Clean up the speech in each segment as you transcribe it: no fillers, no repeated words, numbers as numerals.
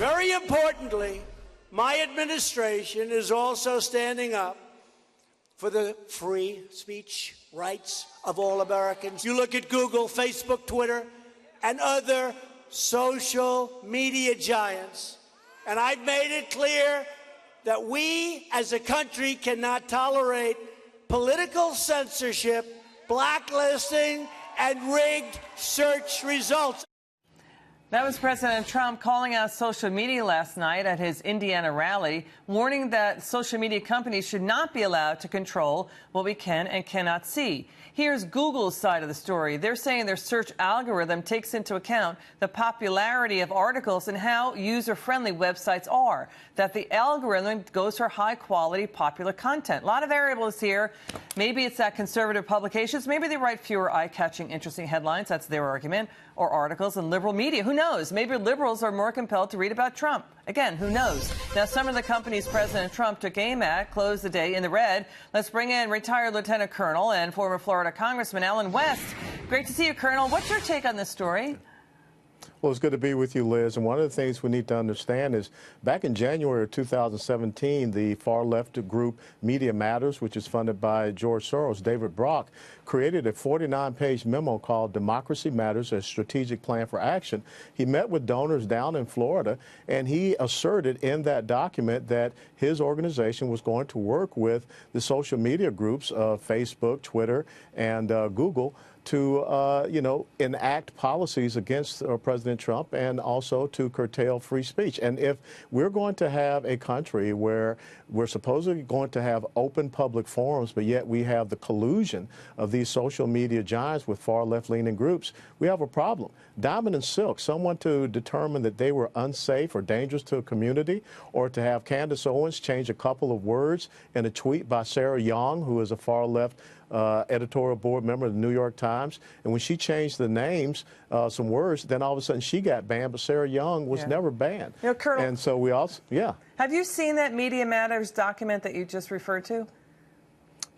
Very importantly, my administration is also standing up for the free speech rights of all Americans. You look at Google, Facebook, Twitter, and other social media giants, and I've made it clear that we as a country cannot tolerate political censorship, blacklisting, and rigged search results. That was President Trump calling out social media last night at his Indiana rally, warning that social media companies should not be allowed to control what we can and cannot see. Here's Google's side of the story. They're saying their search algorithm takes into account the popularity of articles and how user-friendly websites are, that the algorithm goes for high-quality, popular content. A lot of variables here. Maybe it's that conservative publications, maybe they write fewer eye-catching, interesting headlines. That's their argument. Or articles in liberal media. Who knows? Maybe liberals are more compelled to read about Trump. Again, who knows? Now, some of the companies President Trump took aim at closed the day in the red. Let's bring in retired Lieutenant Colonel and former Florida Congressman Allen West. Great to see you, Colonel. What's your take on this story? Well, it's good to be with you, Liz. And one of the things we need to understand is back in January of 2017, the far-left group Media Matters, which is funded by George Soros, David Brock, created a 49-page memo called Democracy Matters, a Strategic Plan for Action. He met with donors down in Florida, and he asserted in that document that his organization was going to work with the social media groups of Facebook, Twitter, and Google to, enact policies against President Trump and also to curtail free speech. And if we're going to have a country where we're supposedly going to have open public forums, but yet we have the collusion of these social media giants with far left-leaning groups, we have a problem. Diamond and Silk, someone to determine that they were unsafe or dangerous to a community, or to have Candace Owens change a couple of words in a tweet by Sarah Young, who is a far left editorial board member of the New York Times. And when she changed the names, some words, then all of a sudden she got banned, but Sarah Young was never banned. Colonel, and so we also, Have you seen that Media Matters document that you just referred to?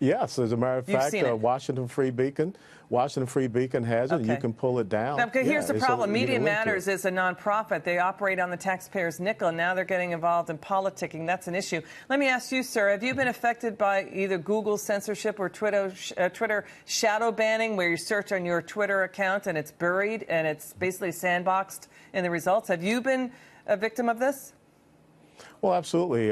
Yes, as a matter of fact, Washington Free Beacon has it, and you can pull it down. Now, here's the problem. Media Matters is a nonprofit. They operate on the taxpayer's nickel, and now they're getting involved in politicking. That's an issue. Let me ask you, sir, have you been affected by either Google censorship or Twitter shadow banning, where you search on your Twitter account and it's buried and it's basically sandboxed in the results? Have you been a victim of this? Well, absolutely.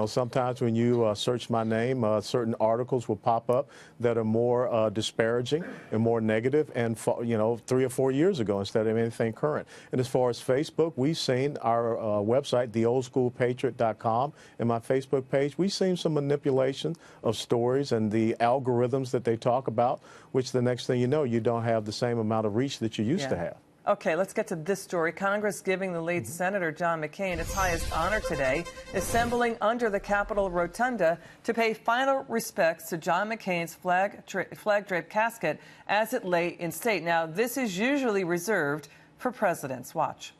Sometimes when you search my name, certain articles will pop up that are more disparaging and more negative, and 3 or 4 years ago instead of anything current. And as far as Facebook, we've seen our website, theoldschoolpatriot.com, and my Facebook page, we've seen some manipulation of stories and the algorithms that they talk about, which the next thing you know, you don't have the same amount of reach that you used to have. Okay, let's get to this story. Congress giving the late Senator John McCain its highest honor today, assembling under the Capitol Rotunda to pay final respects to John McCain's flag-draped casket as it lay in state. Now, this is usually reserved for presidents. Watch.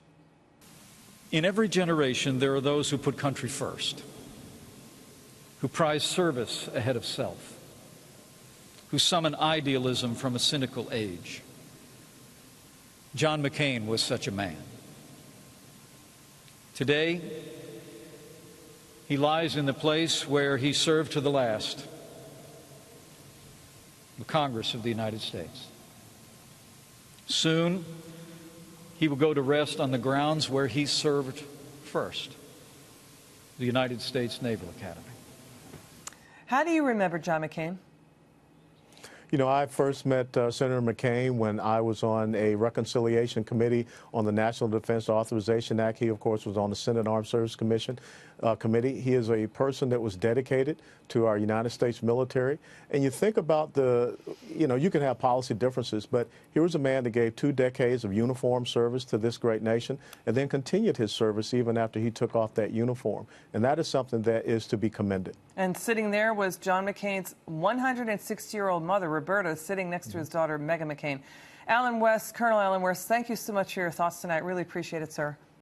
In every generation, there are those who put country first, who prize service ahead of self, who summon idealism from a cynical age. John McCain was such a man. Today, he lies in the place where he served to the last, the Congress of the United States. Soon, he will go to rest on the grounds where he served first, the United States Naval Academy. How do you remember John McCain? I first met Senator McCain when I was on a reconciliation committee on the National Defense Authorization Act. He, of course, was on the Senate Armed Services Commission committee. He is a person that was dedicated to our United States military. And you think about you can have policy differences, but here was a man that gave 2 decades of uniform service to this great nation and then continued his service even after he took off that uniform. And that is something that is to be commended. And sitting there was John McCain's 160-year-old mother, Roberta, sitting next to his daughter, Meghan McCain. Allen West, Colonel Allen West, thank you so much for your thoughts tonight. Really appreciate it, sir.